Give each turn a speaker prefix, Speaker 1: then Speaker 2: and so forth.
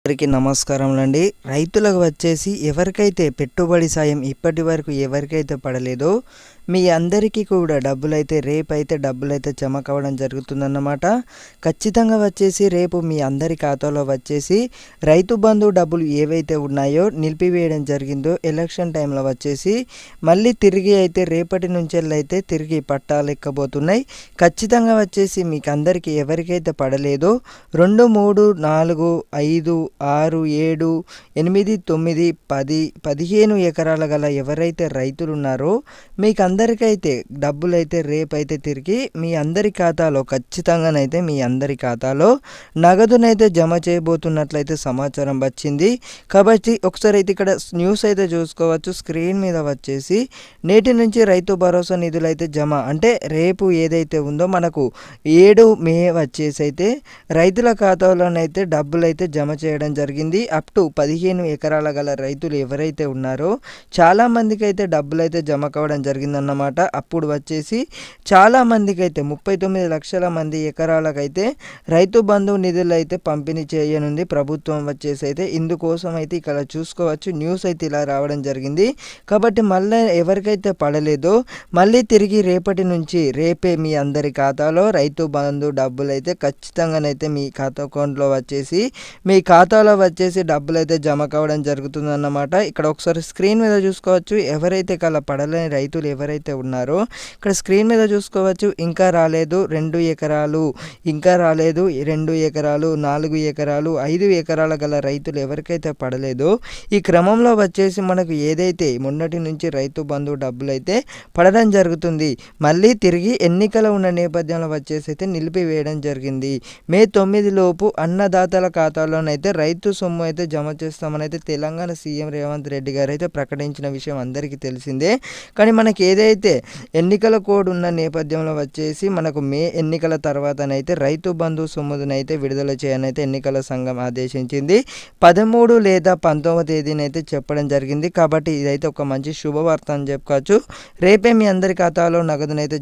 Speaker 1: అందరికీ నమస్కారములండి. రైతులకు వచ్చేసి ఎవరికైతే పెట్టుబడి సాయం ఇప్పటి వరకు ఎవరికైతే పడలేదో మీ అందరికీ కూడా డబ్బులైతే రేపైతే డబ్బులైతే జమ కావడం జరుగుతుందన్నమాట. ఖచ్చితంగా వచ్చేసి రేపు మీ అందరి ఖాతాలో వచ్చేసి రైతు బంధు డబ్బులు ఏవైతే ఉన్నాయో నిలిపివేయడం జరిగిందో ఎలక్షన్ టైంలో వచ్చేసి మళ్ళీ తిరిగి అయితే రేపటి నుంచి అయితే తిరిగి పట్టాలు ఎక్కబోతున్నాయి. ఖచ్చితంగా వచ్చేసి మీకు అందరికీ ఎవరికైతే పడలేదో 2, 3, 4, 5, 6, 7, 8, 9, 10, 15 ఎకరాల గల ఎవరైతే రైతులు ఉన్నారో మీకు అందరికైతే డబ్బులైతే రేపైతే తిరిగి మీ అందరి ఖాతాలో ఖచ్చితంగానైతే మీ అందరి ఖాతాలో నగదునైతే జమ చేయబోతున్నట్లయితే సమాచారం వచ్చింది. కాబట్టి ఒకసారి అయితే ఇక్కడ న్యూస్ అయితే చూసుకోవచ్చు. స్క్రీన్ మీద వచ్చేసి నేటి నుంచి రైతు భరోసా నిధులు అయితే జమ అంటే రేపు ఏదైతే ఉందో మనకు 7 మే వచ్చేసి అయితే రైతుల ఖాతాలోనైతే డబ్బులు అయితే జమ చేయడం జరిగింది. అప్ టు 15 ఎకరాల గల రైతులు ఎవరైతే ఉన్నారో చాలా మందికి అయితే డబ్బులు అయితే జమ కావడం జరిగిందన్నమాట. అప్పుడు వచ్చేసి చాలా మందికి అయితే 39 లక్షల మంది ఎకరాలకైతే రైతు బంధు నిధులు అయితే పంపిణీ చేయనుంది ప్రభుత్వం వచ్చేసి అయితే. ఇందుకోసం అయితే ఇక్కడ చూసుకోవచ్చు న్యూస్ అయితే ఇలా రావడం జరిగింది. కాబట్టి మళ్ళీ ఎవరికైతే పడలేదో మళ్ళీ తిరిగి రేపటి నుంచి రేపే మీ అందరి ఖాతాలో రైతు బంధు డబ్బులు అయితే ఖచ్చితంగానైతే మీ ఖాతా అకౌంట్లో వచ్చేసి మీ ఖాతాలో వచ్చేసి డబ్బులు అయితే జమ కావడం జరుగుతుందన్నమాట. ఇక్కడ ఒకసారి స్క్రీన్ మీద చూసుకోవచ్చు ఎవరైతే కల పడలేని రైతులు ఎవరైతే ఉన్నారో ఇక్కడ స్క్రీన్ మీద చూసుకోవచ్చు. ఇంకా రాలేదు 2 ఎకరాలు, ఇంకా రాలేదు 2 ఎకరాలు, 4 ఎకరాలు, 5 ఎకరాల గల రైతులు ఎవరికైతే పడలేదో ఈ క్రమంలో వచ్చేసి మనకు ఏదైతే మొన్నటి నుంచి రైతు బంధు డబ్బులు అయితే పడడం జరుగుతుంది. మళ్ళీ తిరిగి ఎన్నికలు ఉన్న నేపథ్యంలో వచ్చేసి అయితే నిలిపివేయడం జరిగింది. మే 9 లోపు అన్నదాతల ఖాతాలోనైతే రైతు సొమ్ము అయితే జమ చేస్తామని అయితే తెలంగాణ సీఎం రేవంత్ రెడ్డి గారు అయితే ప్రకటించిన విషయం అందరికీ తెలిసిందే. కానీ మనకి ఏదైతే ఎన్నికల కోడ్ ఉన్న నేపథ్యంలో వచ్చేసి మనకు మే ఎన్నికల తర్వాతనైతే రైతు బంధు సొమ్మునైతే విడుదల చేయనైతే ఎన్నికల సంఘం ఆదేశించింది. 13 లేదా 19 తేదీనైతే చెప్పడం జరిగింది. కాబట్టి ఇదైతే ఒక మంచి శుభవార్త అని చెప్పుకోవచ్చు. రేపే మీ అందరి ఖాతాలో నగదునైతే